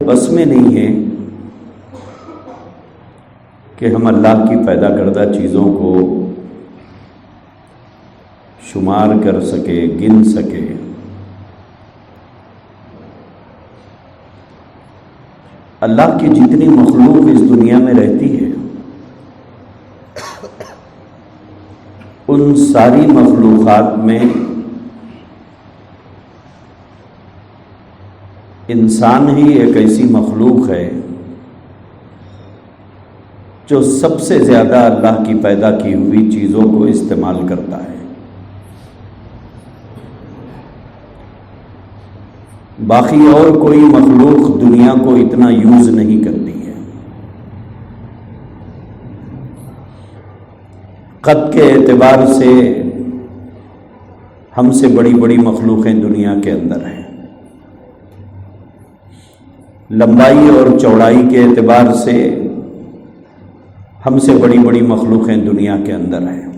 بس میں نہیں ہے کہ ہم اللہ کی پیدا کردہ چیزوں کو شمار کر سکے، گن سکے۔ اللہ کی جتنی مخلوق اس دنیا میں رہتی ہے ان ساری مخلوقات میں انسان ہی ایک ایسی مخلوق ہے جو سب سے زیادہ اللہ کی پیدا کی ہوئی چیزوں کو استعمال کرتا ہے۔ باقی اور کوئی مخلوق دنیا کو اتنا یوز نہیں کرتی ہے۔ قد کے اعتبار سے ہم سے بڑی بڑی مخلوقیں دنیا کے اندر ہیں، لمبائی اور چوڑائی کے اعتبار سے ہم سے بڑی بڑی مخلوقیں دنیا کے اندر ہیں،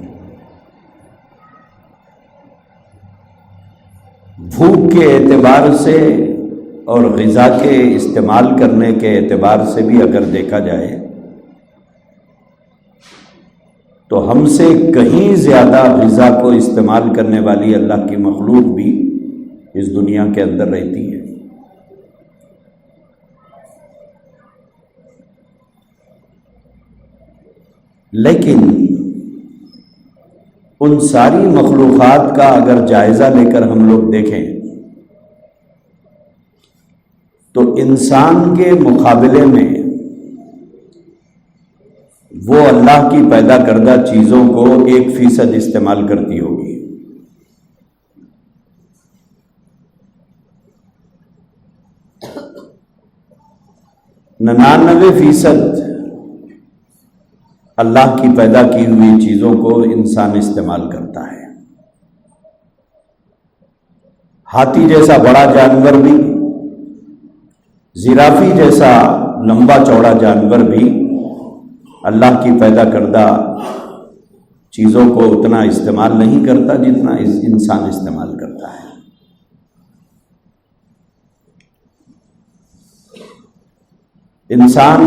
بھوک کے اعتبار سے اور غذا کے استعمال کرنے کے اعتبار سے بھی اگر دیکھا جائے تو ہم سے کہیں زیادہ غذا کو استعمال کرنے والی اللہ کی مخلوق بھی اس دنیا کے اندر رہتی ہے۔ لیکن ان ساری مخلوقات کا اگر جائزہ لے کر ہم لوگ دیکھیں تو انسان کے مقابلے میں وہ اللہ کی پیدا کردہ چیزوں کو 1% استعمال کرتی ہوگی۔ 99% اللہ کی پیدا کی ہوئی چیزوں کو انسان استعمال کرتا ہے۔ ہاتھی جیسا بڑا جانور بھی، زرافی جیسا لمبا چوڑا جانور بھی اللہ کی پیدا کردہ چیزوں کو اتنا استعمال نہیں کرتا جتنا انسان استعمال کرتا ہے۔ انسان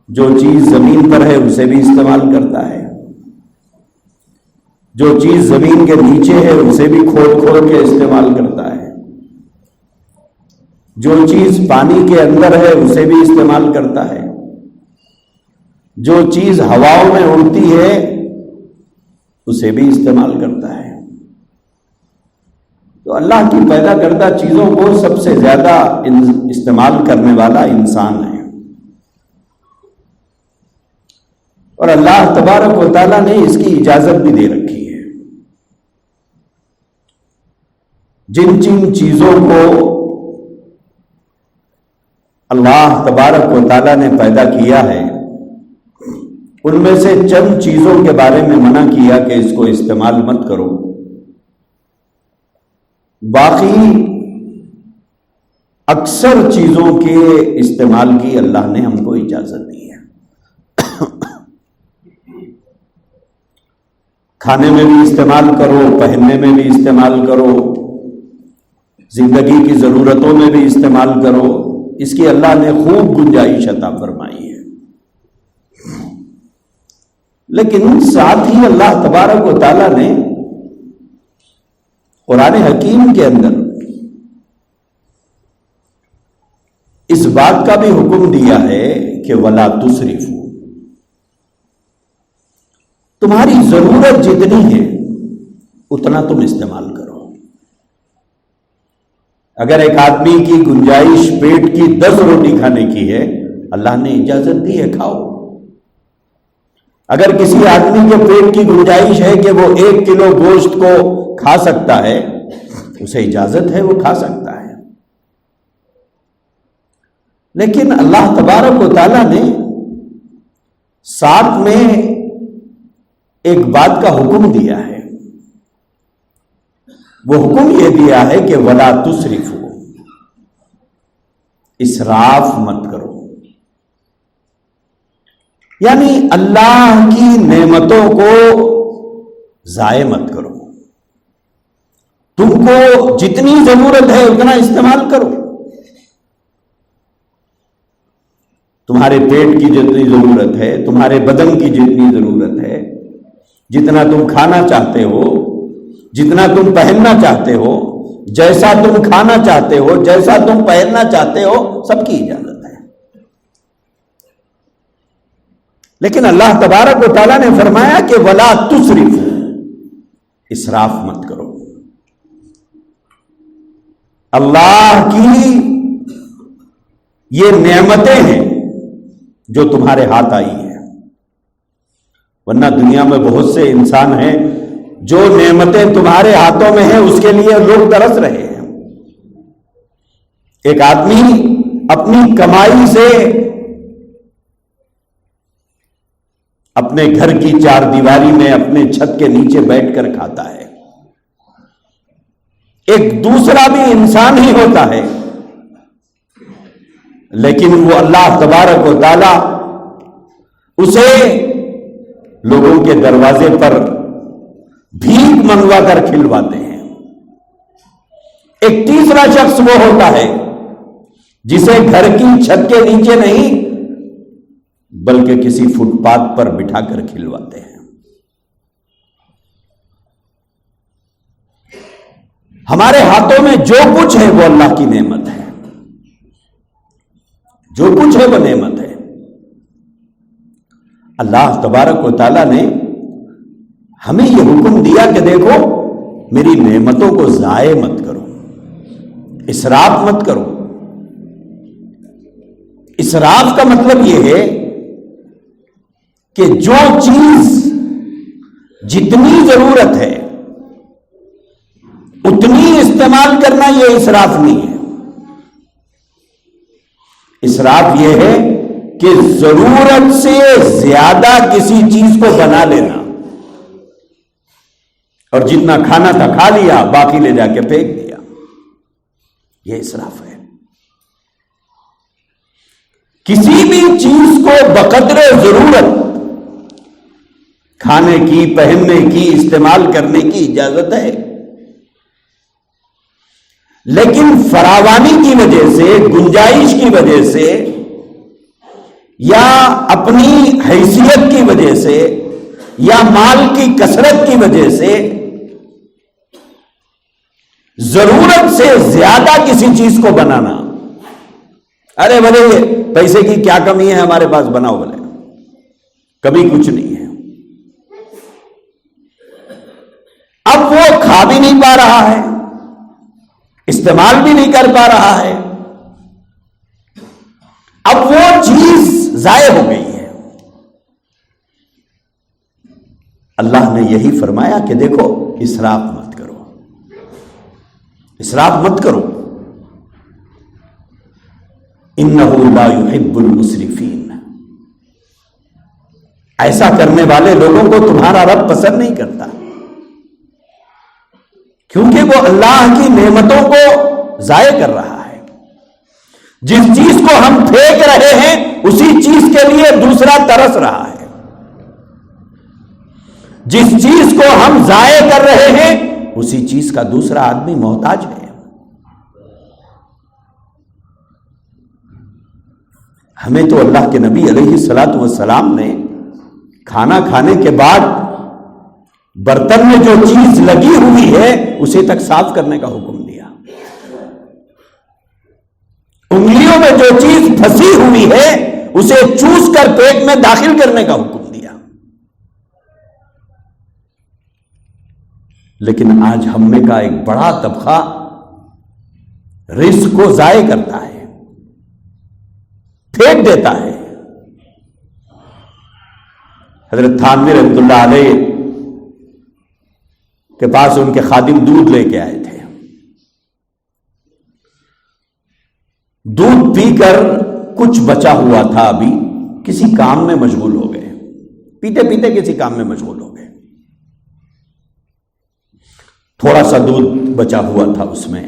جو چیز زمین پر ہے اسے بھی استعمال کرتا ہے، جو چیز زمین کے نیچے ہے اسے بھی کھود کھود کے استعمال کرتا ہے، جو چیز پانی کے اندر ہے اسے بھی استعمال کرتا ہے، جو چیز ہواؤں میں اڑتی ہے اسے بھی استعمال کرتا ہے۔ تو اللہ کی پیدا کردہ چیزوں کو سب سے زیادہ استعمال کرنے والا انسان ہے، اور اللہ تبارک و تعالیٰ نے اس کی اجازت بھی دے رکھی ہے۔ جن جن چیزوں کو اللہ تبارک و تعالیٰ نے پیدا کیا ہے ان میں سے چند چیزوں کے بارے میں منع کیا کہ اس کو استعمال مت کرو، باقی اکثر چیزوں کے استعمال کی اللہ نے ہم کو اجازت دی ہے۔ کھانے میں بھی استعمال کرو، پہننے میں بھی استعمال کرو، زندگی کی ضرورتوں میں بھی استعمال کرو، اس کی اللہ نے خوب گنجائش عطا فرمائی ہے۔ لیکن ساتھ ہی اللہ تبارک و تعالیٰ نے قرآن حکیم کے اندر اس بات کا بھی حکم دیا ہے کہ وَلَا تُسْرِفُوا، تمہاری ضرورت جتنی ہے اتنا تم استعمال کرو۔ اگر ایک آدمی کی گنجائش پیٹ کی 10 روٹی کھانے کی ہے، اللہ نے اجازت دی ہے کھاؤ۔ اگر کسی آدمی کے پیٹ کی گنجائش ہے کہ وہ 1 کلو گوشت کو کھا سکتا ہے، اسے اجازت ہے، وہ کھا سکتا ہے۔ لیکن اللہ تبارک و تعالیٰ نے ساتھ میں ایک بات کا حکم دیا ہے، وہ حکم یہ دیا ہے کہ وَلَا تُسْرِفُوا، اسراف مت کرو، یعنی اللہ کی نعمتوں کو ضائع مت کرو، تم کو جتنی ضرورت ہے اتنا استعمال کرو۔ تمہارے پیٹ کی جتنی ضرورت ہے، تمہارے بدن کی جتنی ضرورت ہے، جتنا تم کھانا چاہتے ہو، جتنا تم پہننا چاہتے ہو، جیسا تم کھانا چاہتے ہو، جیسا تم پہننا چاہتے ہو، سب کی اجازت ہے۔ لیکن اللہ تبارک و تعالیٰ نے فرمایا کہ وَلَا تُسْرِفُوا، اسراف مت کرو۔ اللہ کی یہ نعمتیں ہیں جو تمہارے ہاتھ آئی ہیں، ورنہ دنیا میں بہت سے انسان ہیں جو نعمتیں تمہارے ہاتھوں میں ہیں اس کے لیے لوگ ترس رہے ہیں۔ ایک آدمی اپنی کمائی سے اپنے گھر کی چار دیواری میں اپنے چھت کے نیچے بیٹھ کر کھاتا ہے، ایک دوسرا بھی انسان ہی ہوتا ہے، لیکن وہ اللہ تبارک و تعالی اسے لوگوں کے دروازے پر بھیک منگوا کر کھلواتے ہیں۔ ایک تیسرا شخص وہ ہوتا ہے جسے گھر کی چھت کے نیچے نہیں بلکہ کسی فٹ پاتھ پر بٹھا کر کھلواتے ہیں۔ ہمارے ہاتھوں میں جو کچھ ہے وہ اللہ کی نعمت ہے، جو کچھ ہے وہ نعمت ہے۔ اللہ تبارک و تعالیٰ نے ہمیں یہ حکم دیا کہ دیکھو میری نعمتوں کو ضائع مت کرو، اسراف مت کرو۔ اسراف کا مطلب یہ ہے کہ جو چیز جتنی ضرورت ہے اتنی استعمال کرنا، یہ اسراف نہیں ہے۔ اسراف یہ ہے کہ ضرورت سے زیادہ کسی چیز کو بنا لینا، اور جتنا کھانا تھا کھا لیا، باقی لے جا کے پھینک دیا، یہ اسراف ہے۔ کسی بھی چیز کو بقدر ضرورت کھانے کی، پہننے کی، استعمال کرنے کی اجازت ہے، لیکن فراوانی کی وجہ سے، گنجائش کی وجہ سے، یا اپنی حیثیت کی وجہ سے، یا مال کی کثرت کی وجہ سے ضرورت سے زیادہ کسی چیز کو بنانا، ارے بھلے پیسے کی کیا کمی ہے ہمارے پاس، بناؤ بھلے، کمی کچھ نہیں ہے۔ اب وہ کھا بھی نہیں پا رہا ہے، استعمال بھی نہیں کر پا رہا ہے، اب وہ چیز ضائع ہو گئی ہے۔ اللہ نے یہی فرمایا کہ دیکھو اسراف مت کرو، اسراف مت کرو، انہ لا یحب المسرفین، ایسا کرنے والے لوگوں کو تمہارا رب پسند نہیں کرتا، کیونکہ وہ اللہ کی نعمتوں کو ضائع کر رہا ہے۔ جس چیز کو ہم پھینک رہے ہیں اسی چیز کے لیے دوسرا ترس رہا ہے، جس چیز کو ہم ضائع کر رہے ہیں اسی چیز کا دوسرا آدمی محتاج ہے۔ ہمیں تو اللہ کے نبی علیہ الصلوۃ والسلام نے کھانا کھانے کے بعد برتن میں جو چیز لگی ہوئی ہے اسے تک صاف کرنے کا حکم دیا، انگلیوں میں جو چیز پھنسی ہوئی ہے اسے چوس کر پیٹ میں داخل کرنے کا حکم دیا۔ لیکن آج ہم میں کا ایک بڑا طبقہ رزق کو ضائع کرتا ہے، پھینک دیتا ہے۔ حضرت تھانوی رحمۃ اللہ علیہ کے پاس ان کے خادم دودھ لے کے آئے تھے، دودھ پی کر کچھ بچا ہوا تھا، ابھی کسی کام میں مشغول ہو گئے، پیتے پیتے کسی کام میں مشغول ہو گئے، تھوڑا سا دودھ بچا ہوا تھا، اس میں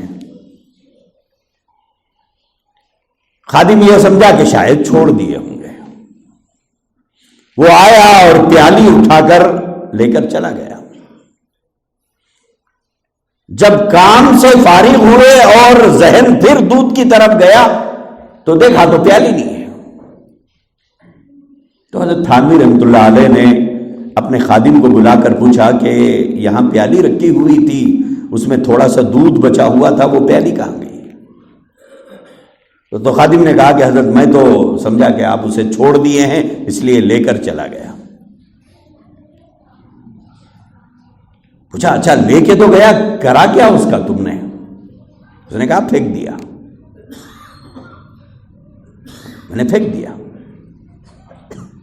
خادم یہ سمجھا کہ شاید چھوڑ دیے ہوں گے، وہ آیا اور پیالی اٹھا کر لے کر چلا گیا۔ جب کام سے فارغ ہوئے اور ذہن پھر دودھ کی طرف گیا تو دیکھا تو پیالی نہیں ہے، تو حضرت تھانوی رحمۃ اللہ علیہ نے اپنے خادم کو بلا کر پوچھا کہ یہاں پیالی رکھی ہوئی تھی، اس میں تھوڑا سا دودھ بچا ہوا تھا، وہ پیالی کہاں گئی؟ تو خادم نے کہا کہ حضرت میں تو سمجھا کہ آپ اسے چھوڑ دیے ہیں، اس لیے لے کر چلا گیا۔ پوچھا اچھا لے کے تو گیا، کرا کیا اس کا تم نے؟ اس نے کہا پھینک دیا، میں نے پھینک دیا۔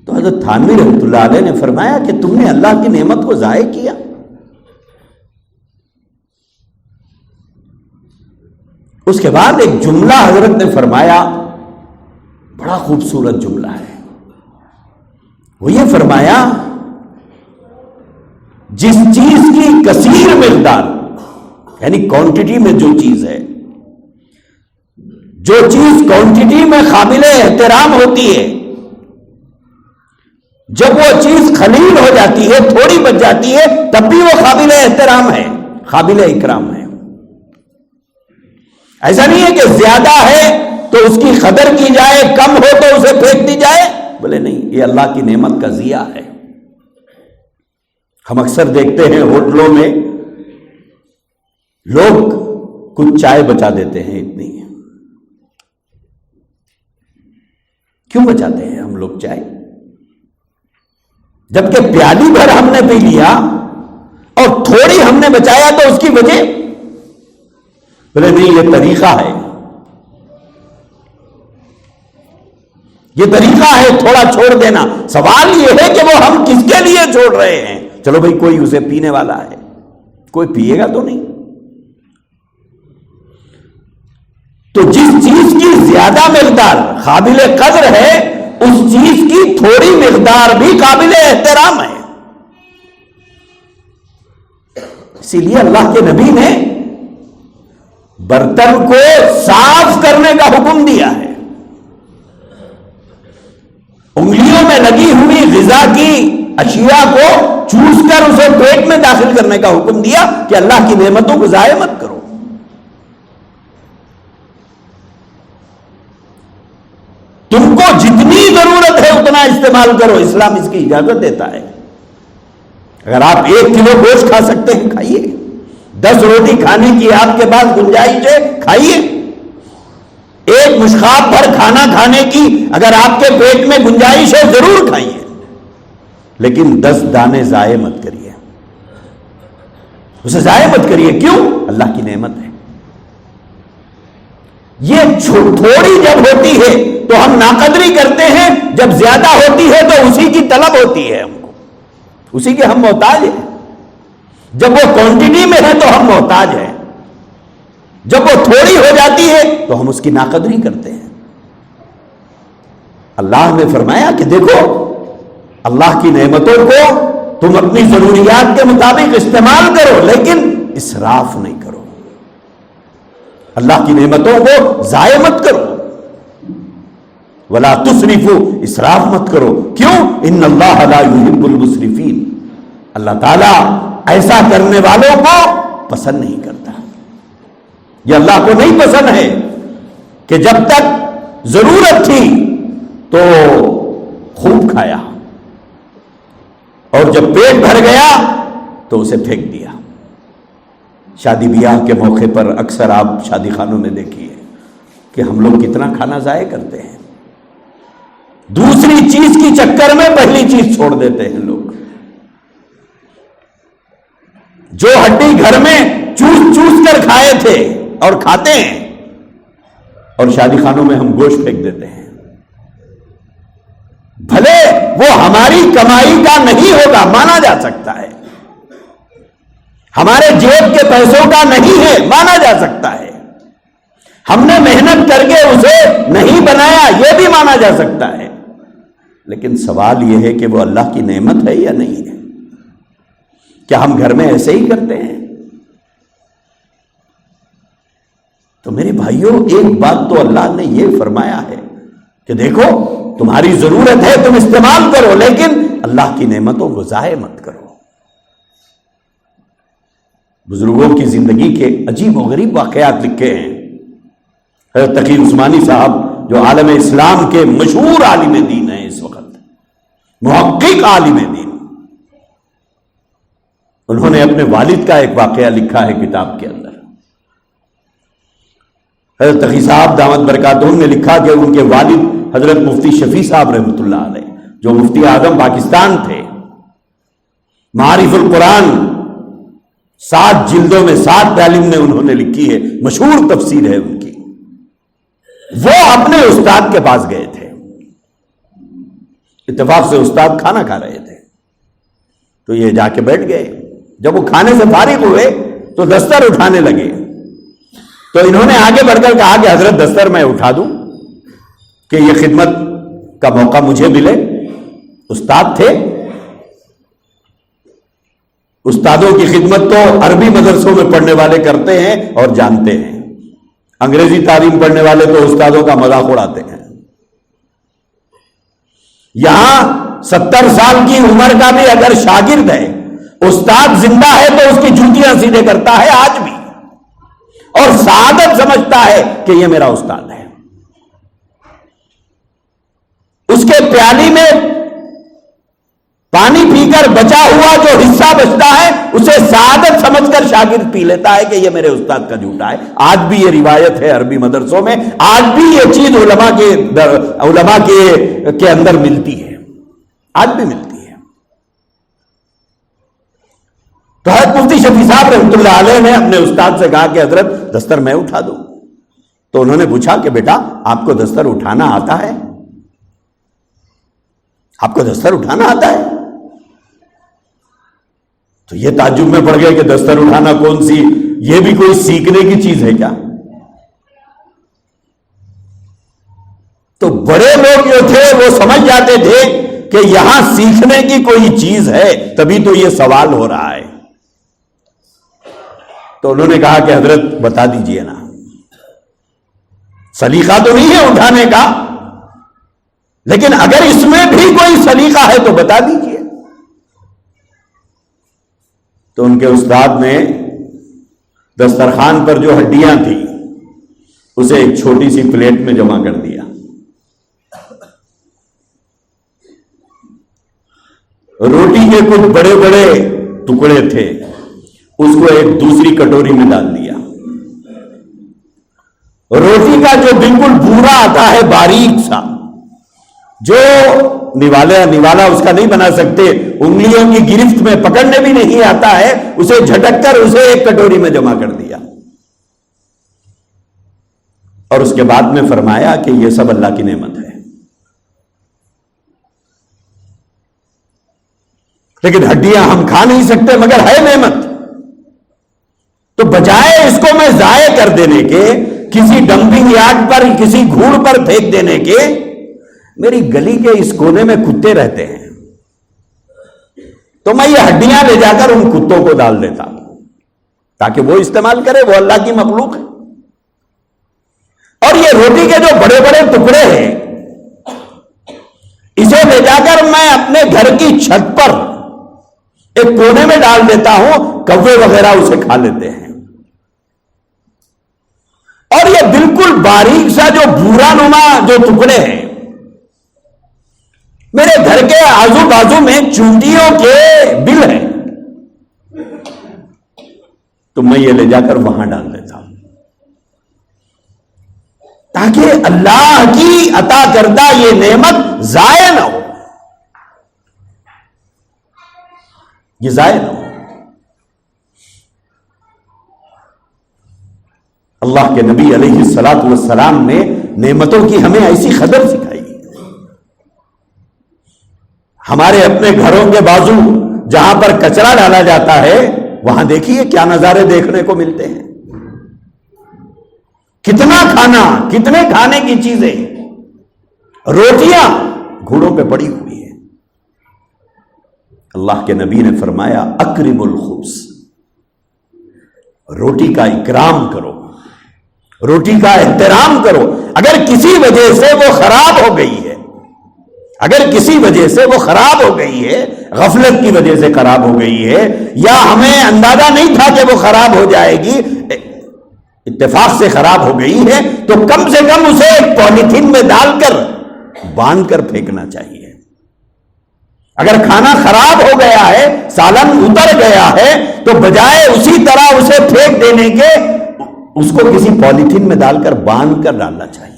تو حضرت تھانوی رحمۃ اللہ علیہ نے فرمایا کہ تم نے اللہ کی نعمت کو ضائع کیا۔ اس کے بعد ایک جملہ حضرت نے فرمایا، بڑا خوبصورت جملہ ہے، وہ یہ فرمایا جس چیز کی کثیر مقدار، یعنی کوانٹٹی میں جو چیز ہے، جو چیز کوانٹٹی میں قابل احترام ہوتی ہے، جب وہ چیز خلیل ہو جاتی ہے، تھوڑی بچ جاتی ہے، تب بھی وہ قابل احترام ہے، قابل اکرام ہے۔ ایسا نہیں ہے کہ زیادہ ہے تو اس کی قدر کی جائے، کم ہو تو اسے پھینک دی جائے، بولے نہیں، یہ اللہ کی نعمت کا ضیاء ہے۔ ہم اکثر دیکھتے ہیں ہوٹلوں میں لوگ کچھ چائے بچا دیتے ہیں، اتنی کیوں بچاتے ہیں ہم لوگ چائے؟ جبکہ پیالی بھر ہم نے پی لیا اور تھوڑی ہم نے بچایا، تو اس کی وجہ بولے نہیں، یہ طریقہ ہے، یہ طریقہ ہے تھوڑا چھوڑ دینا۔ سوال یہ ہے کہ وہ ہم کس کے لیے چھوڑ رہے ہیں؟ چلو بھائی کوئی اسے پینے والا ہے، کوئی پیے گا تو نہیں۔ تو جس چیز کی زیادہ مقدار قابل قدر ہے، اس چیز کی تھوڑی مقدار بھی قابل احترام ہے۔ اسی لیے اللہ کے نبی نے برتن کو صاف کرنے کا حکم دیا ہے، انگلیوں میں لگی ہوئی غذا کی اشیاء کو چوس کر اسے پیٹ میں داخل کرنے کا حکم دیا کہ اللہ کی نعمتوں کو ضائع مت کرو۔ تم کو جتنی ضرورت ہے اتنا استعمال کرو، اسلام اس کی اجازت دیتا ہے۔ اگر آپ 1 کلو گوشت کھا سکتے ہیں کھائیے، 10 روٹی کھانے کی آپ کے پاس گنجائش ہے کھائیے، 1 مشخاب بھر کھانا کھانے کی اگر آپ کے پیٹ میں گنجائش ہے ضرور کھائیے، لیکن 10 دانے ضائع مت کریے، اسے ضائع مت کریے۔ کیوں؟ اللہ کی نعمت ہے۔ یہ تھوڑی جب ہوتی ہے تو ہم ناقدری کرتے ہیں، جب زیادہ ہوتی ہے تو اسی کی طلب ہوتی ہے، ہم کو اسی کے ہم محتاج ہیں۔ جب وہ کوانٹٹی میں ہے تو ہم محتاج ہیں، جب وہ تھوڑی ہو جاتی ہے تو ہم اس کی ناقدری کرتے ہیں۔ اللہ نے فرمایا کہ دیکھو، اللہ کی نعمتوں کو تم اپنی ضروریات کے مطابق استعمال کرو، لیکن اسراف نہیں کرو، اللہ کی نعمتوں کو ضائع مت کرو۔ ولا تسرفوا، اسراف مت کرو۔ کیوں؟ ان اللہ لا يحب المسرفین، اللہ تعالیٰ ایسا کرنے والوں کو پسند نہیں کرتا۔ یہ اللہ کو نہیں پسند ہے کہ جب تک ضرورت تھی تو خوب کھایا اور جب پیٹ بھر گیا تو اسے پھینک دیا۔ شادی بیاہ کے موقع پر اکثر آپ شادی خانوں میں دیکھیے کہ ہم لوگ کتنا کھانا ضائع کرتے ہیں، دوسری چیز کی چکر میں پہلی چیز چھوڑ دیتے ہیں لوگ۔ جو ہڈی گھر میں چوس چوس کر کھائے تھے اور کھاتے ہیں، اور شادی خانوں میں ہم گوشت پھینک دیتے ہیں۔ بھلے وہ ہماری کمائی کا نہیں ہوگا، مانا جا سکتا ہے، ہمارے جیب کے پیسوں کا نہیں ہے، مانا جا سکتا ہے، ہم نے محنت کر کے اسے نہیں بنایا، یہ بھی مانا جا سکتا ہے، لیکن سوال یہ ہے کہ وہ اللہ کی نعمت ہے یا نہیں ہے؟ کیا ہم گھر میں ایسے ہی کرتے ہیں؟ تو میرے بھائیوں، ایک بات تو اللہ نے یہ فرمایا ہے کہ دیکھو تمہاری ضرورت ہے تم استعمال کرو، لیکن اللہ کی نعمتوں کو ضائع مت کرو۔ بزرگوں کی زندگی کے عجیب و غریب واقعات لکھے ہیں۔ حضرت تقی عثمانی صاحب جو عالم اسلام کے مشہور عالم دین ہیں اس وقت، محقق عالم دین. انہوں نے اپنے والد کا ایک واقعہ لکھا ہے کتاب کے اندر. حضرت تقی صاحب دامت برکاتہم نے لکھا کہ ان کے والد حضرت مفتی شفیع صاحب رحمۃ اللہ علیہ جو مفتی اعظم پاکستان تھے، معارف القرآن 7 جلدوں میں 7 تعلیم میں انہوں نے لکھی ہے، مشہور تفسیر ہے ان کی. وہ اپنے استاد کے پاس گئے تھے، اتفاق سے استاد کھانا کھا رہے تھے تو یہ جا کے بیٹھ گئے. جب وہ کھانے سے فارغ ہوئے تو دستر اٹھانے لگے تو انہوں نے آگے بڑھ کر کہا کہ حضرت دستر میں اٹھا دوں کہ یہ خدمت کا موقع مجھے ملے. استاد تھے، استادوں کی خدمت تو عربی مدرسوں میں پڑھنے والے کرتے ہیں اور جانتے ہیں، انگریزی تعلیم پڑھنے والے تو استادوں کا مذاق اڑاتے ہیں. یہاں 70 سال کی عمر کا بھی اگر شاگرد ہے، استاد زندہ ہے تو اس کی جوتیاں سیدھے کرتا ہے آج بھی، اور سعادت سمجھتا ہے کہ یہ میرا استاد ہے. اس کے پیالی میں پانی پی کر بچا ہوا جو حصہ بچتا ہے اسے سعادت سمجھ کر شاگرد پی لیتا ہے کہ یہ میرے استاد کا جھوٹا ہے. آج بھی یہ روایت ہے عربی مدرسوں میں، آج بھی یہ چیز علماء کے اندر ملتی ہے، آج بھی ملتی ہے. تو حضرت مفتی شفیع صاحب رحمۃ اللہ علیہ نے اپنے استاد سے کہا کہ حضرت دستر میں اٹھا دوں. تو انہوں نے پوچھا کہ بیٹا آپ کو دستر اٹھانا آتا ہے؟ آپ کو دستر اٹھانا آتا ہے؟ تو یہ تعجب میں پڑ گئے کہ دستر اٹھانا کون سی، یہ بھی کوئی سیکھنے کی چیز ہے کیا؟ تو بڑے لوگ جو تھے وہ سمجھ جاتے تھے کہ یہاں سیکھنے کی کوئی چیز ہے، تبھی تو یہ سوال ہو رہا ہے. تو انہوں نے کہا کہ حضرت بتا دیجئے نا، سلیقہ تو نہیں ہے اٹھانے کا، لیکن اگر اس میں بھی کوئی سلیقہ ہے تو بتا دیجئے. تو ان کے استاد نے دسترخوان پر جو ہڈیاں تھیں اسے ایک چھوٹی سی پلیٹ میں جمع کر دیا. روٹی کے کچھ بڑے بڑے ٹکڑے تھے، اس کو ایک دوسری کٹوری میں ڈال دیا. روٹی کا جو بالکل بھورا آتا ہے باریک سا، جو نوالا اس کا نہیں بنا سکتے، انگلیوں کی گرفت میں پکڑنے بھی نہیں آتا ہے، اسے جھٹک کر اسے ایک کٹوری میں جمع کر دیا. اور اس کے بعد میں فرمایا کہ یہ سب اللہ کی نعمت ہے، لیکن ہڈیاں ہم کھا نہیں سکتے مگر ہے نعمت. تو بجائے اس کو میں ضائع کر دینے کے، کسی ڈمپنگ یارڈ پر کسی گھوڑ پر پھینک دینے کے، میری گلی کے اس کونے میں کتے رہتے ہیں تو میں یہ ہڈیاں لے جا کر ان کتوں کو ڈال دیتا تاکہ وہ استعمال کرے، وہ اللہ کی مخلوق ہے. اور یہ روٹی کے جو بڑے بڑے ٹکڑے ہیں اسے لے جا کر میں اپنے گھر کی چھت پر ایک کونے میں ڈال دیتا ہوں، کوے وغیرہ اسے کھا لیتے ہیں. اور یہ بالکل باریک سا جو بھورا نما جو ٹکڑے ہیں، میرے گھر کے آزو بازو میں چونٹیوں کے بل ہیں، تو میں یہ لے جا کر وہاں ڈال دیتا ہوں تاکہ اللہ کی عطا کردہ یہ نعمت ضائع نہ ہو، یہ ضائع نہ ہو. اللہ کے نبی علیہ الصلوۃ والسلام نے نعمتوں کی ہمیں ایسی قدر سکھائی. ہمارے اپنے گھروں کے بازو جہاں پر کچرا ڈالا جاتا ہے وہاں دیکھیے کیا نظارے دیکھنے کو ملتے ہیں. کتنا کھانا، کتنے کھانے کی چیزیں، روٹیاں گھوڑوں پہ پڑی ہوئی ہیں. اللہ کے نبی نے فرمایا اکرم الخبز، روٹی کا اکرام کرو، روٹی کا احترام کرو. اگر کسی وجہ سے وہ خراب ہو گئی ہے، اگر کسی وجہ سے وہ خراب ہو گئی ہے، غفلت کی وجہ سے خراب ہو گئی ہے، یا ہمیں اندازہ نہیں تھا کہ وہ خراب ہو جائے گی، اتفاق سے خراب ہو گئی ہے، تو کم سے کم اسے ایک پولیتھین میں ڈال کر باندھ کر پھینکنا چاہیے. اگر کھانا خراب ہو گیا ہے، سالن اتر گیا ہے، تو بجائے اسی طرح اسے پھینک دینے کے اس کو کسی پولیتھین میں ڈال کر باندھ کر ڈالنا چاہیے۔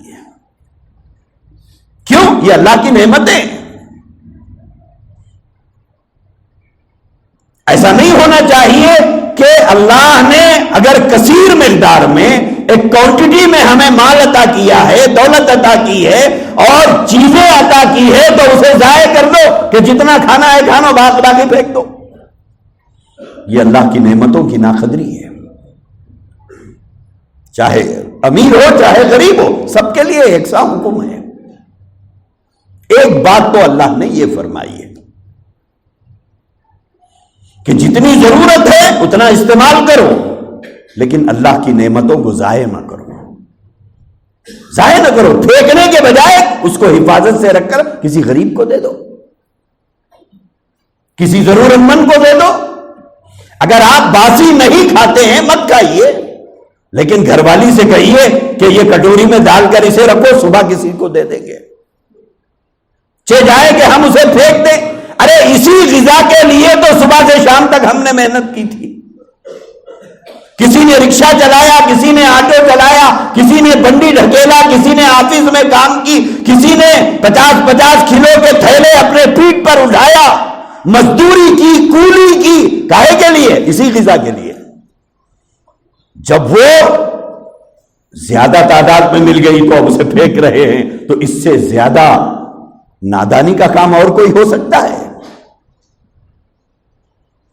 کیوں؟ یہ اللہ کی نعمتیں۔ ایسا نہیں ہونا چاہیے کہ اللہ نے اگر کثیر مقدار میں ایک کوانٹٹی میں ہمیں مال عطا کیا ہے، دولت عطا کی ہے اور چیزیں عطا کی ہے، تو اسے ضائع کر دو کہ جتنا کھانا ہے کھانا، باقی پھینک دو۔ یہ اللہ کی نعمتوں کی ناقدری ہے۔ چاہے امیر ہو چاہے غریب ہو، سب کے لیے یکساں حکم ہے۔ ایک بات تو اللہ نے یہ فرمائی ہے کہ جتنی ضرورت ہے اتنا استعمال کرو، لیکن اللہ کی نعمتوں کو ضائع نہ کرو۔ ضائع نہ کرو، پھینکنے کے بجائے اس کو حفاظت سے رکھ کر کسی غریب کو دے دو، کسی ضرورت مند کو دے دو۔ اگر آپ باسی نہیں کھاتے ہیں مت کھائیے، لیکن گھر والی سے کہیے کہ یہ کٹوری میں ڈال کر اسے رکھو، صبح کسی کو دے دیں گے، چہ جائے کہ ہم اسے پھینک دیں۔ ارے اسی غذا کے لیے تو صبح سے شام تک ہم نے محنت کی تھی۔ کسی نے رکشہ چلایا، کسی نے آٹو چلایا، کسی نے بنڈی ڈھکیلا، کسی نے آفس میں کام کی، کسی نے 50 کلو کے تھیلے اپنے پیٹھ پر اٹھایا، مزدوری کی، کولی کی، کاہے کے لیے؟ اسی غذا کے لیے۔ جب وہ زیادہ تعداد میں مل گئی تو اب اسے پھینک رہے ہیں، تو اس سے زیادہ نادانی کا کام اور کوئی ہو سکتا ہے؟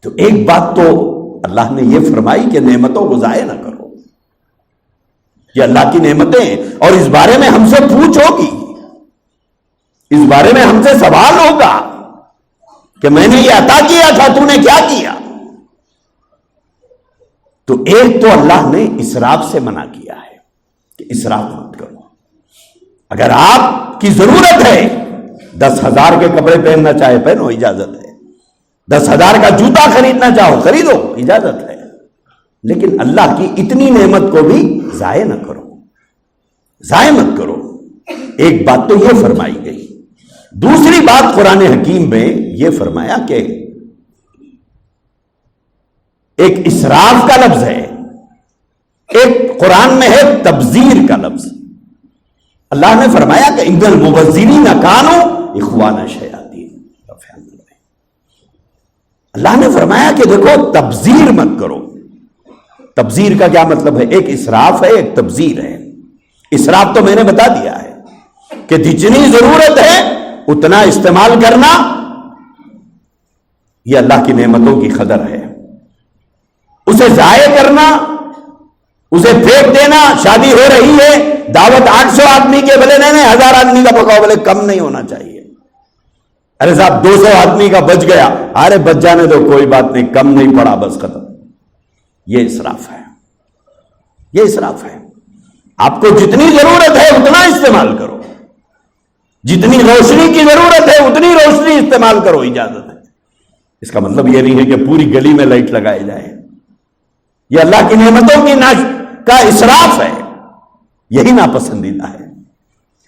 تو ایک بات تو اللہ نے یہ فرمائی کہ نعمتوں کو ضائع نہ کرو۔ یہ اللہ کی نعمتیں ہیں اور اس بارے میں ہم سے پوچھ ہوگی، اس بارے میں ہم سے سوال ہوگا کہ میں نے یہ عطا کیا تھا، تو نے کیا کیا؟ تو ایک تو اللہ نے اسراف سے منع کیا ہے کہ اسراف مت کرو۔ اگر آپ کی ضرورت ہے، 10,000 کے کپڑے پہننا چاہے پہنو، اجازت ہے۔ 10,000 کا جوتا خریدنا چاہو خریدو، اجازت ہے۔ لیکن اللہ کی اتنی نعمت کو بھی ضائع نہ کرو، ضائع مت کرو۔ ایک بات تو یہ فرمائی گئی۔ دوسری بات قرآن حکیم میں یہ فرمایا کہ ایک اسراف کا لفظ ہے، ایک قرآن میں ہے تبذیر کا لفظ۔ اللہ نے فرمایا کہ ان المبذرین کانوا اخوان الشیاطین۔ اللہ نے فرمایا کہ دیکھو تبذیر مت کرو۔ تبذیر کا کیا مطلب ہے؟ ایک اسراف ہے، ایک تبذیر ہے۔ اسراف تو میں نے بتا دیا ہے کہ جتنی ضرورت ہے اتنا استعمال کرنا، یہ اللہ کی نعمتوں کی قدر ہے۔ اسے ضائع کرنا، اسے پھینک دینا، شادی ہو رہی ہے، دعوت 800 آدمی کے، بلے نہیں 1000 آدمی کا پکاؤ، بلے کم نہیں ہونا چاہیے۔ ارے صاحب 200 آدمی کا بچ گیا، ارے بچ جانے دو، کوئی بات نہیں، کم نہیں پڑا، بس ختم۔ یہ اسراف ہے، یہ اسراف ہے۔ آپ کو جتنی ضرورت ہے اتنا استعمال کرو، جتنی روشنی کی ضرورت ہے اتنی روشنی استعمال کرو، اجازت ہے۔ اس کا مطلب یہ نہیں ہے کہ پوری گلی میں لائٹ لگائے جائے، یہ اللہ کی نعمتوں کی کا اسراف ہے، یہی ناپسندیدہ ہے۔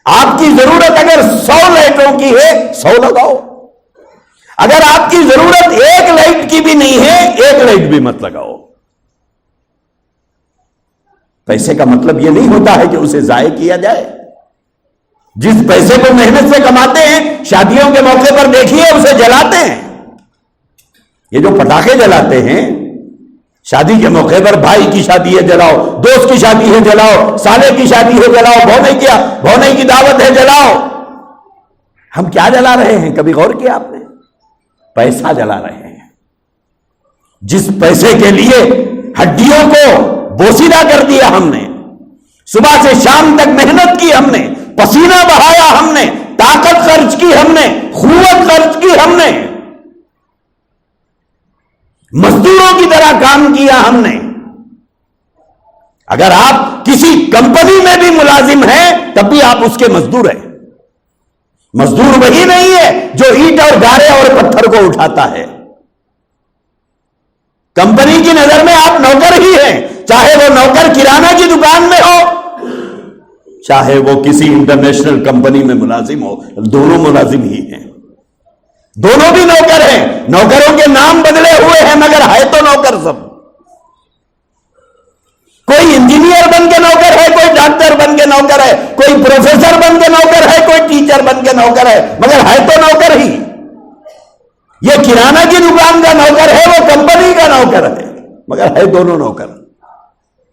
آپ کی ضرورت اگر 100 لائٹوں کی ہے 100 لگاؤ، اگر آپ کی ضرورت 1 لائٹ کی بھی نہیں ہے 1 لائٹ بھی مت لگاؤ۔ پیسے کا مطلب یہ نہیں ہوتا ہے کہ اسے ضائع کیا جائے۔ جس پیسے کو محنت سے کماتے ہیں، شادیوں کے موقع پر دیکھیے اسے جلاتے ہیں۔ یہ جو پٹاخے جلاتے ہیں شادی کے موقع پر، بھائی کی شادی ہے جلاؤ، دوست کی شادی ہے جلاؤ، سالے کی شادی ہے جلاؤ، بھونے کی دعوت ہے جلاؤ۔ ہم کیا جلا رہے ہیں؟ کبھی غور کیا آپ نے؟ پیسہ جلا رہے ہیں، جس پیسے کے لیے ہڈیوں کو بوسیدہ کر دیا ہم نے، صبح سے شام تک محنت کی ہم نے، پسینہ بہایا ہم نے، طاقت خرچ کی ہم نے، قوت خرچ کی ہم نے، مزدوروں کی طرح کام کیا ہم نے۔ اگر آپ کسی کمپنی میں بھی ملازم ہیں تب بھی آپ اس کے مزدور ہیں۔ مزدور وہی نہیں ہے جو اینٹ اور گارے اور پتھر کو اٹھاتا ہے۔ کمپنی کی نظر میں آپ نوکر ہی ہیں، چاہے وہ نوکر کرانہ کی دکان میں ہو، چاہے وہ کسی انٹرنیشنل کمپنی میں ملازم ہو، دونوں ملازم ہی ہیں۔ دونوں بھی نوکر ہیں، نوکروں کے نام بدلے ہوئے ہیں مگر ہے تو نوکر سب. کوئی انجینئر بن کے نوکر ہے، کوئی ڈاکٹر بن کے نوکر ہے، کوئی پروفیسر بن کے نوکر ہے، کوئی ٹیچر بن کے نوکر ہے، مگر ہے تو نوکر ہی. یہ کرانہ کی دکان کا نوکر ہے، وہ کمپنی کا نوکر ہے، مگر ہے دونوں نوکر.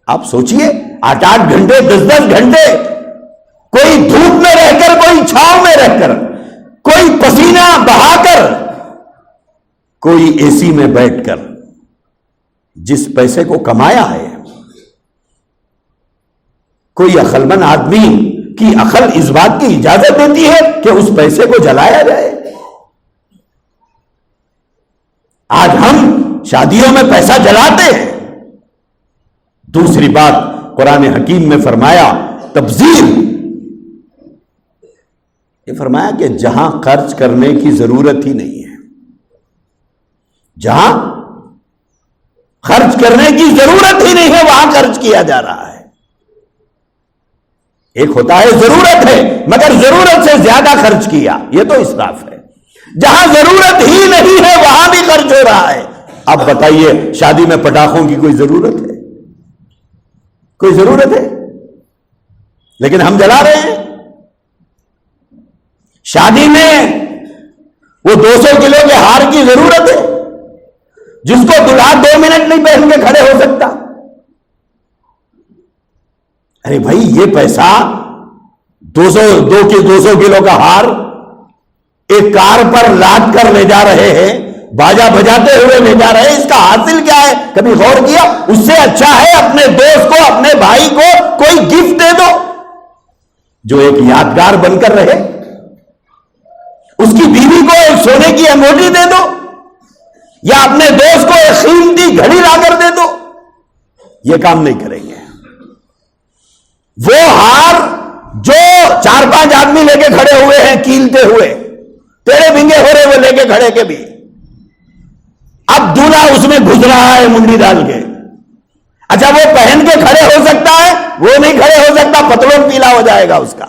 آپ سوچئے 8-8 گھنٹے 10-10 گھنٹے کوئی دھوپ میں رہ کر، کوئی چھاؤں میں رہ کر، کوئی پسینہ بہا کر، کوئی اے سی میں بیٹھ کر جس پیسے کو کمایا ہے. کوئی عقل مند آدمی کی عقل اس بات کی اجازت دیتی ہے کہ اس پیسے کو جلایا جائے؟ آج ہم شادیوں میں پیسہ جلاتے ہیں. دوسری بات قرآن حکیم میں فرمایا تبذیر. یہ فرمایا کہ جہاں خرچ کرنے کی ضرورت ہی نہیں ہے، جہاں خرچ کرنے کی ضرورت ہی نہیں ہے وہاں خرچ کیا جا رہا ہے. ایک ہوتا ہے ضرورت ہے مگر ضرورت سے زیادہ خرچ کیا، یہ تو اسراف ہے. جہاں ضرورت ہی نہیں ہے وہاں بھی خرچ ہو رہا ہے. اب بتائیے شادی میں پٹاخوں کی کوئی ضرورت ہے؟ کوئی ضرورت ہے؟ لیکن ہم جلا رہے ہیں. شادی میں وہ 200 کلو کے ہار کی ضرورت ہے جس کو دلہا 2 منٹ نہیں پہن کے کھڑے ہو سکتا. ارے بھائی یہ پیسہ 200 کلو کا ہار ایک کار پر لاد کر لے جا رہے ہیں، باجا بجاتے ہوئے لے جا رہے ہیں، اس کا حاصل کیا ہے؟ کبھی غور کیا؟ اس سے اچھا ہے اپنے دوست کو، اپنے بھائی کو کوئی گفٹ دے دو جو ایک یادگار بن کر رہے. اس کی بیوی کو ایک سونے کی انگوٹھی دے دو، یا اپنے دوست کو ایک قیمتی گھڑی لا کر دے دو. یہ کام نہیں کریں گے. وہ ہار جو 4-5 آدمی لے کے کھڑے ہوئے ہیں کیلتے ہوئے، تیرے بنگے ہو رہے وہ لے کے کھڑے کے بھی، اب دولہا اس میں گھس رہا ہے منڈی ڈال کے. اچھا وہ پہن کے کھڑے ہو سکتا ہے؟ وہ نہیں کھڑے ہو سکتا، پتلون پیلا ہو جائے گا اس کا.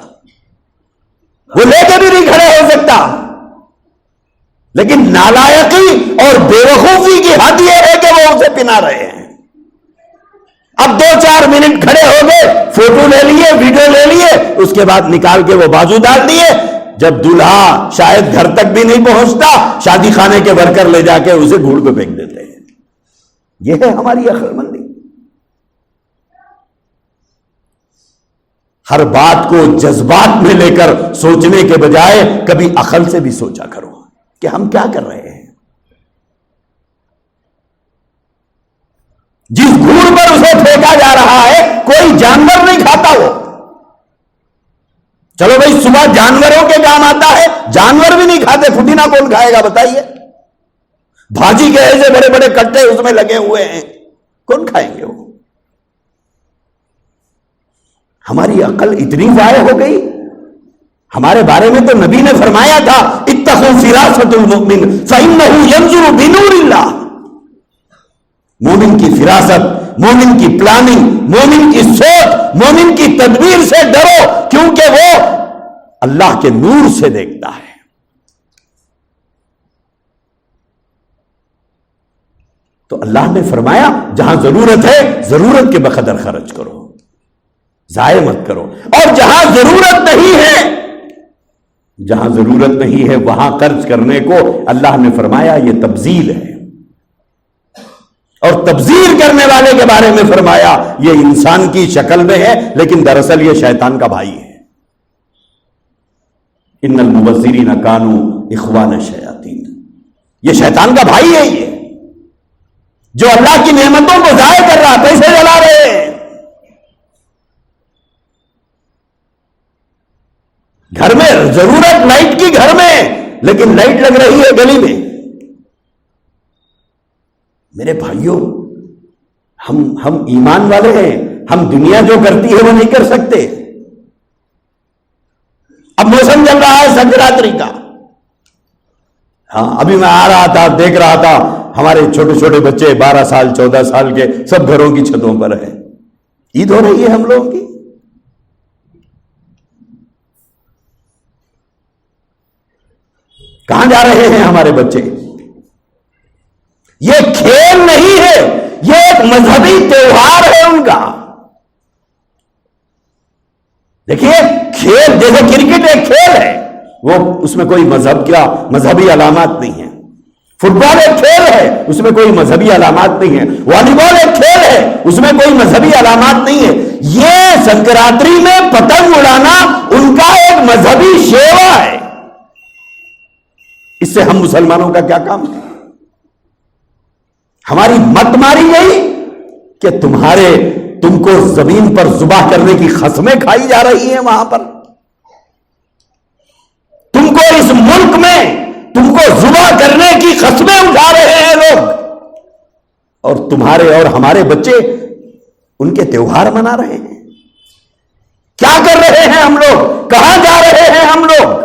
وہ لے کے بھی نہیں کھڑے ہو سکتا. لیکن نالائقی اور بیوقوفی کی حد یہ ہے کہ وہ اسے پہنا رہے ہیں. اب 2-4 منٹ کھڑے ہو گئے، فوٹو لے لیے، ویڈیو لے لیے، اس کے بعد نکال کے وہ بازو ڈال دیے. جب دولہا شاید گھر تک بھی نہیں پہنچتا، شادی خانے کے ورکر لے جا کے اسے دھوڑ پہ پھینک دیتے ہیں. یہ ہے ہماری عقل مندی. ہر بات کو جذبات میں لے کر سوچنے کے بجائے کبھی عقل سے بھی سوچا کرو کہ ہم کیا کر رہے ہیں. جس گھوڑ پر اسے پھینکا جا رہا ہے کوئی جانور نہیں کھاتا. وہ چلو بھائی صبح جانوروں کے کام آتا ہے، جانور بھی نہیں کھاتے. پودینہ کون کھائے گا بتائیے؟ بھاجی کے ایسے بڑے بڑے کٹے اس میں لگے ہوئے ہیں، کون کھائیں گے وہ؟ ہماری عقل اتنی ضائع ہو گئی. ہمارے بارے میں تو نبی نے فرمایا تھا اتقوا فراست المؤمن فانه ينظر بنور اللہ. مومن کی فراست، مومن کی پلاننگ، مومن کی سوچ، مومن کی تدبیر سے ڈرو کیونکہ وہ اللہ کے نور سے دیکھتا ہے. تو اللہ نے فرمایا جہاں ضرورت ہے ضرورت کے بقدر خرچ کرو، ضائع مت کرو. اور جہاں ضرورت نہیں ہے، جہاں ضرورت نہیں ہے وہاں خرچ کرنے کو اللہ نے فرمایا یہ تبذیر ہے. اور تبذیر کرنے والے کے بارے میں فرمایا یہ انسان کی شکل میں ہے لیکن دراصل یہ شیطان کا بھائی ہے. ان المبذرین کانوا اخوان الشیاطین. یہ شیطان کا بھائی ہے، یہ جو اللہ کی نعمتوں کو ضائع کر رہا، پیسے جلا رہے ہیں. گھر میں ضرورت لائٹ کی، گھر میں لیکن لائٹ لگ رہی ہے گلی میں. میرے بھائیوں ہم ایمان والے ہیں، ہم دنیا جو کرتی ہے وہ نہیں کر سکتے. اب موسم چل رہا ہے سنکرانتی کا. ہاں ابھی میں آ رہا تھا، دیکھ رہا تھا ہمارے چھوٹے چھوٹے بچے 12 سال 14 سال کے سب گھروں کی چھتوں پر ہیں. عید ہو رہی ہے ہم لوگوں کی. کہاں جا رہے ہیں ہمارے بچے؟ یہ کھیل نہیں ہے، یہ ایک مذہبی تہوار ہے ان کا۔ دیکھیے کھیل جیسے کرکٹ ایک کھیل ہے، وہ اس میں کوئی مذہبی علامات نہیں ہے۔ فٹ بال ایک کھیل ہے، اس میں کوئی مذہبی علامات نہیں ہے۔ والی بال ایک کھیل ہے، اس میں کوئی مذہبی علامات نہیں ہے۔ یہ سنکراتری میں پتنگ اڑانا ان کا ایک مذہبی شیوا ہے۔ اس سے ہم مسلمانوں کا کیا کام ہے؟ ہماری مت ماری گئی کہ تم کو زمین پر ذبح کرنے کی قسمیں کھائی جا رہی ہیں وہاں پر، تم کو اس ملک میں تم کو ذبح کرنے کی قسمیں اٹھا رہے ہیں لوگ، اور تمہارے اور ہمارے بچے ان کے تہوار منا رہے ہیں۔ کیا کر رہے ہیں ہم لوگ؟ کہاں جا رہے ہیں ہم لوگ؟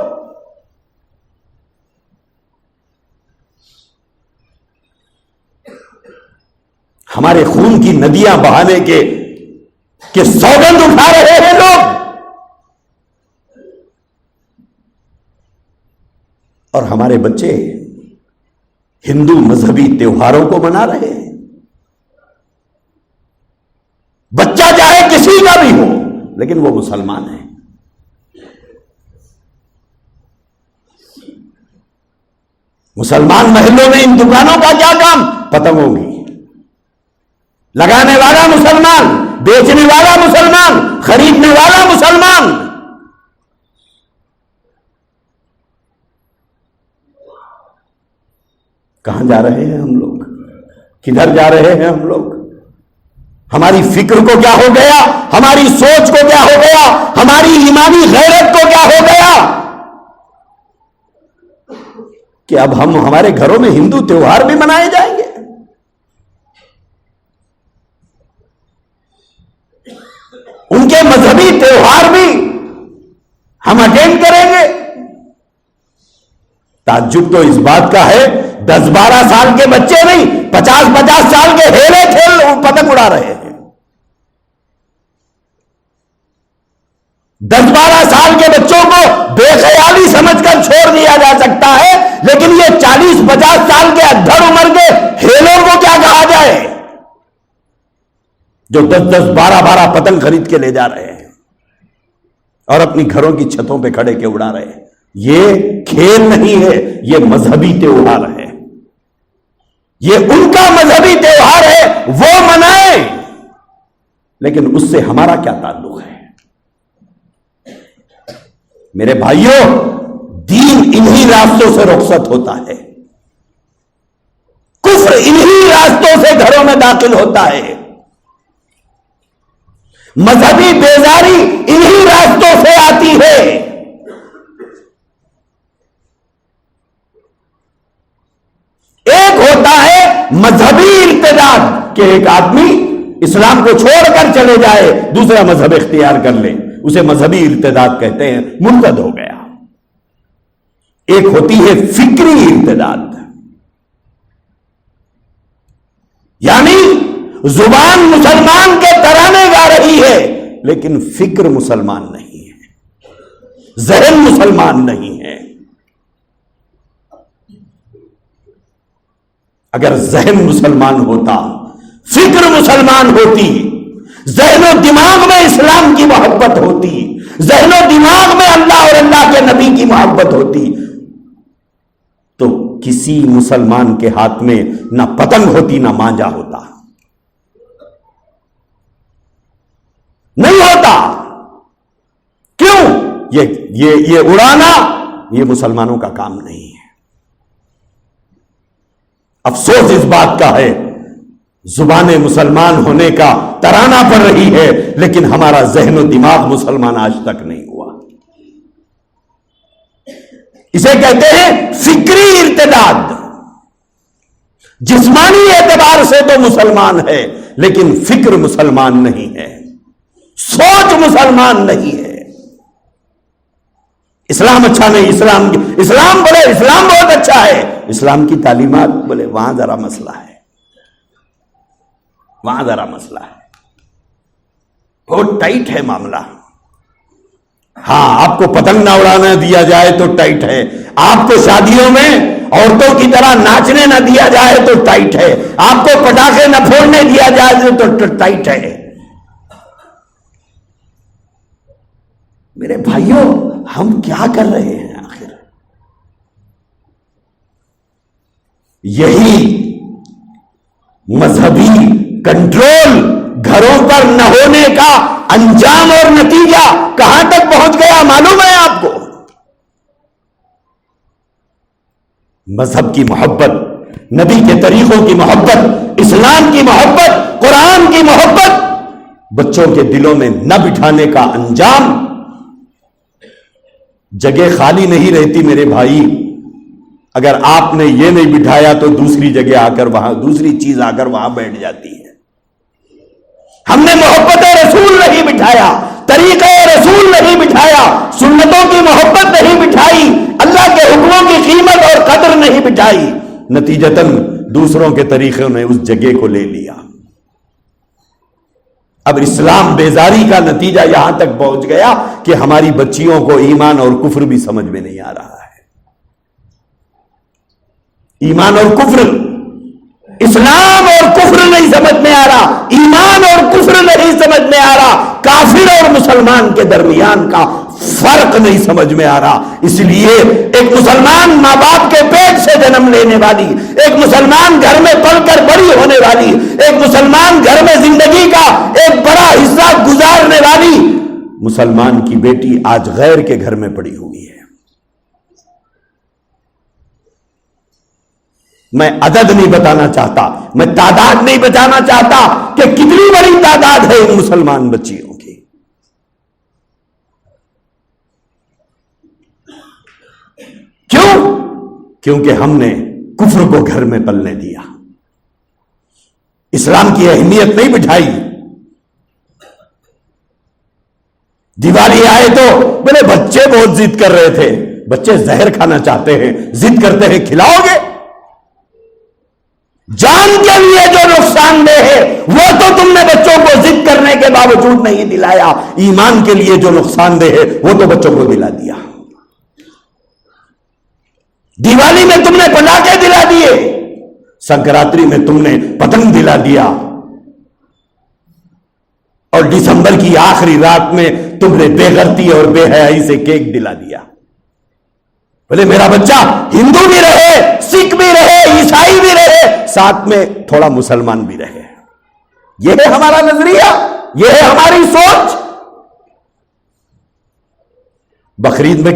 ہمارے خون کی ندیاں بہانے کے سوگند اٹھا رہے ہیں لوگ، اور ہمارے بچے ہندو مذہبی تہواروں کو منا رہے ہیں۔ بچہ چاہے کسی کا بھی ہو لیکن وہ مسلمان ہے۔ مسلمان محلوں میں ان دکانوں کا کیا کام؟ پتنگوں کی، لگانے والا مسلمان، بیچنے والا مسلمان، خریدنے والا مسلمان۔ کہاں جا رہے ہیں ہم لوگ؟ کدھر جا رہے ہیں ہم لوگ؟ ہماری فکر کو کیا ہو گیا؟ ہماری سوچ کو کیا ہو گیا؟ ہماری ایمانی غیرت کو کیا ہو گیا کہ اب ہمارے گھروں میں ہندو تہوار بھی منائے جائیں گے؟ ان کے مذہبی تہوار بھی ہم اٹینڈ کریں گے؟ تعجب تو اس بات کا ہے 10-12 سال کے بچے نہیں، 50-50 سال کے ہیلے کھیل پتنگ اڑا رہے ہیں۔ 10-12 سال کے بچوں کو بے خیالی سمجھ کر چھوڑ دیا جا سکتا ہے، لیکن یہ 40-50 سال کے ادھر عمر کے ہیلوں کو کیا کہا جائے جو 10-10 12-12 پتنگ خرید کے لے جا رہے ہیں اور اپنی گھروں کی چھتوں پہ کھڑے کے اڑا رہے ہیں؟ یہ کھیل نہیں ہے، یہ مذہبی تہوار ہے۔ یہ ان کا مذہبی تہوار ہے، وہ منائیں، لیکن اس سے ہمارا کیا تعلق ہے؟ میرے بھائیوں، دین انہی راستوں سے رخصت ہوتا ہے، کفر انہی راستوں سے گھروں میں داخل ہوتا ہے، مذہبی بیزاری انہی راستوں سے آتی ہے۔ ایک ہوتا ہے مذہبی ارتداد کہ ایک آدمی اسلام کو چھوڑ کر چلے جائے، دوسرا مذہب اختیار کر لے، اسے مذہبی ارتداد کہتے ہیں، مرتد ہو گیا۔ ایک ہوتی ہے فکری ارتداد، یعنی زبان مسلمان کے ترانے گا رہی ہے لیکن فکر مسلمان نہیں ہے، ذہن مسلمان نہیں ہے۔ اگر ذہن مسلمان ہوتا، فکر مسلمان ہوتی، ذہن و دماغ میں اسلام کی محبت ہوتی، ذہن و دماغ میں اللہ اور اللہ کے نبی کی محبت ہوتی، تو کسی مسلمان کے ہاتھ میں نہ پتنگ ہوتی نہ مانجا ہوتا، نہیں ہوتا۔ کیوں؟ یہ اڑانا یہ مسلمانوں کا کام نہیں ہے۔ افسوس اس بات کا ہے، زبان مسلمان ہونے کا ترانہ پڑ رہی ہے لیکن ہمارا ذہن و دماغ مسلمان آج تک نہیں ہوا۔ اسے کہتے ہیں فکری ارتداد۔ جسمانی اعتبار سے تو مسلمان ہے لیکن فکر مسلمان نہیں ہے، سوچ مسلمان نہیں ہے۔ اسلام اچھا نہیں، اسلام بہت اچھا ہے، اسلام کی تعلیمات بولے وہاں ذرا مسئلہ ہے، وہاں ذرا مسئلہ ہے، بہت ٹائٹ ہے معاملہ۔ ہاں، آپ کو پتنگ نہ اڑانا دیا جائے تو ٹائٹ ہے، آپ کو شادیوں میں عورتوں کی طرح ناچنے نہ دیا جائے تو ٹائٹ ہے، آپ کو پٹاخے نہ پھوڑنے دیا جائے تو ٹائٹ ہے۔ میرے بھائیوں، ہم کیا کر رہے ہیں آخر؟ یہی مذہبی کنٹرول گھروں پر نہ ہونے کا انجام اور نتیجہ کہاں تک پہنچ گیا معلوم ہے آپ کو؟ مذہب کی محبت، نبی کے طریقوں کی محبت، اسلام کی محبت، قرآن کی محبت بچوں کے دلوں میں نہ بٹھانے کا انجام، جگہ خالی نہیں رہتی میرے بھائی۔ اگر آپ نے یہ نہیں بٹھایا تو دوسری جگہ آ کر وہاں، دوسری چیز آ کر وہاں بیٹھ جاتی ہے۔ ہم نے محبت رسول نہیں بٹھایا، طریقہ رسول نہیں بٹھایا، سنتوں کی محبت نہیں بٹھائی، اللہ کے حکموں کی قیمت اور قدر نہیں بٹھائی، نتیجتاً دوسروں کے طریقوں نے اس جگہ کو لے لیا۔ اب اسلام بیزاری کا نتیجہ یہاں تک پہنچ گیا کہ ہماری بچیوں کو ایمان اور کفر بھی سمجھ میں نہیں آ رہا ہے۔ ایمان اور کفر، اسلام اور کفر نہیں سمجھ میں آ رہا، ایمان اور کفر نہیں سمجھ میں آ رہا، کافر اور مسلمان کے درمیان کا فرق نہیں سمجھ میں آ رہا۔ اس لیے ایک مسلمان ماں باپ کے پیٹ سے جنم لینے والی، ایک مسلمان گھر میں پل کر بڑی ہونے والی، ایک مسلمان گھر میں زندگی کا ایک بڑا حصہ گزارنے والی مسلمان کی بیٹی آج غیر کے گھر میں پڑی ہوئی ہے۔ میں عدد نہیں بتانا چاہتا، میں تعداد نہیں بتانا چاہتا کہ کتنی بڑی تعداد ہے ان مسلمان بچیوں کی۔ کیوں؟ کیونکہ ہم نے کفر کو گھر میں پلنے دیا، اسلام کی اہمیت نہیں بٹھائی۔ دیوالی آئے تو بولے بچے بہت ضد کر رہے تھے، بچے زہر کھانا چاہتے ہیں، ضد کرتے ہیں، کھلاؤ گے؟ جان کے لیے جو نقصان دہ ہے وہ تو تم نے بچوں کو ضد کرنے کے باوجود نہیں دلایا، ایمان کے لیے جو نقصان دہ ہے وہ تو بچوں کو دلا دیا۔ دیوالی میں تم نے پٹاخے دلا دیے، سنکراتری میں تم نے پتنگ دلا دیا، اور دسمبر کی آخری رات میں تم نے بے غیرتی اور بے حیائی سے کیک دلا دیا۔ بولے میرا بچہ ہندو بھی رہے، سکھ بھی رہے، عیسائی بھی رہے، ساتھ میں تھوڑا مسلمان بھی رہے۔ یہ ہے ہمارا نظریہ، یہ ہے ہماری سوچ۔ بقرعید میں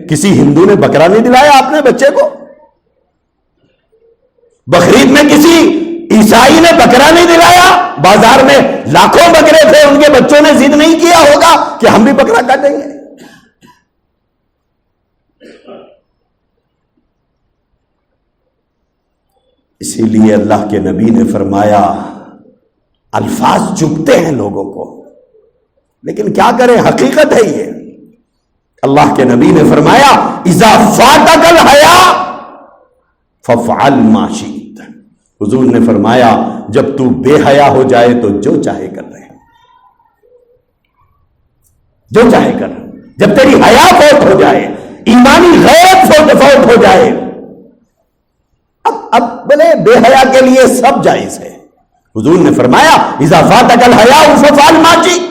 کسی ہندو نے بکرا نہیں دلایا اپنے بچے کو؟ بقرعید میں کسی عیسائی نے بکرا نہیں دلایا؟ بازار میں لاکھوں بکرے تھے، ان کے بچوں نے ضد نہیں کیا ہوگا کہ ہم بھی بکرا کاٹیں گے؟ اسی لیے اللہ کے نبی نے فرمایا، الفاظ چبھتے ہیں لوگوں کو، لیکن کیا کریں، حقیقت ہے یہ۔ اللہ کے نبی نے فرمایا، اذا فاتک الحیا فافعل ما شئت۔ حضور نے فرمایا جب تو بے حیا ہو جائے تو جو چاہے کر رہے، جو چاہے کر، جب تیری حیا فوت ہو جائے، ایمانی غیرت فوت ہو جائے، اب بولے بے حیا کے لیے سب جائز ہے۔ حضور نے فرمایا اذا فاتک الحیا فافعل ما شئت۔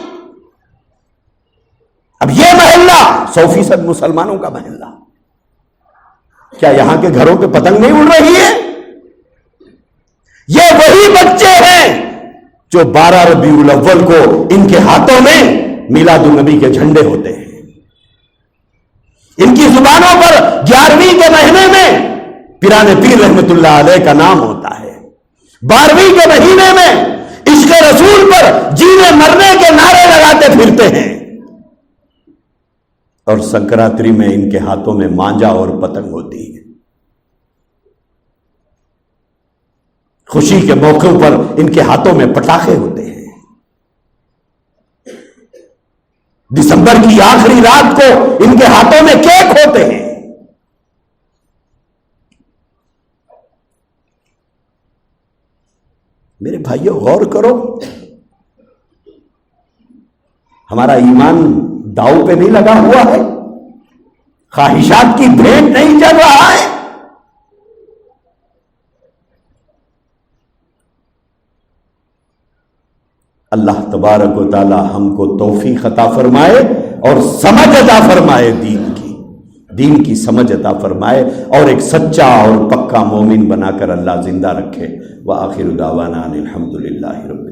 اب یہ محلہ 100% مسلمانوں کا محلہ، کیا یہاں کے گھروں پہ پتنگ نہیں اڑ رہی ہے؟ یہ وہی بچے ہیں جو 12 ربیع الاول کو ان کے ہاتھوں میں میلاد النبی کے جھنڈے ہوتے ہیں، ان کی زبانوں پر 11ویں کے مہینے میں پیران پیر رحمت اللہ علیہ کا نام ہوتا ہے، 12ویں کے مہینے میں عشق رسول پر جینے مرنے کے نعرے لگاتے پھرتے ہیں، اور سنکراتری میں ان کے ہاتھوں میں مانجا اور پتنگ ہوتی ہے۔ خوشی کے موقع پر ان کے ہاتھوں میں پٹاخے ہوتے ہیں۔ دسمبر کی آخری رات کو ان کے ہاتھوں میں کیک ہوتے ہیں۔ میرے بھائیوں غور کرو، ہمارا ایمان داؤ پہ نہیں لگا ہوا ہے، خواہشات کی بھیٹ نہیں چل رہا ہے۔ اللہ تبارک و تعالی ہم کو توفیق عطا فرمائے اور سمجھ عطا فرمائے، دین کی سمجھ عطا فرمائے، اور ایک سچا اور پکا مومن بنا کر اللہ زندہ رکھے۔ وآخر دعوانا ان الحمد للہ رب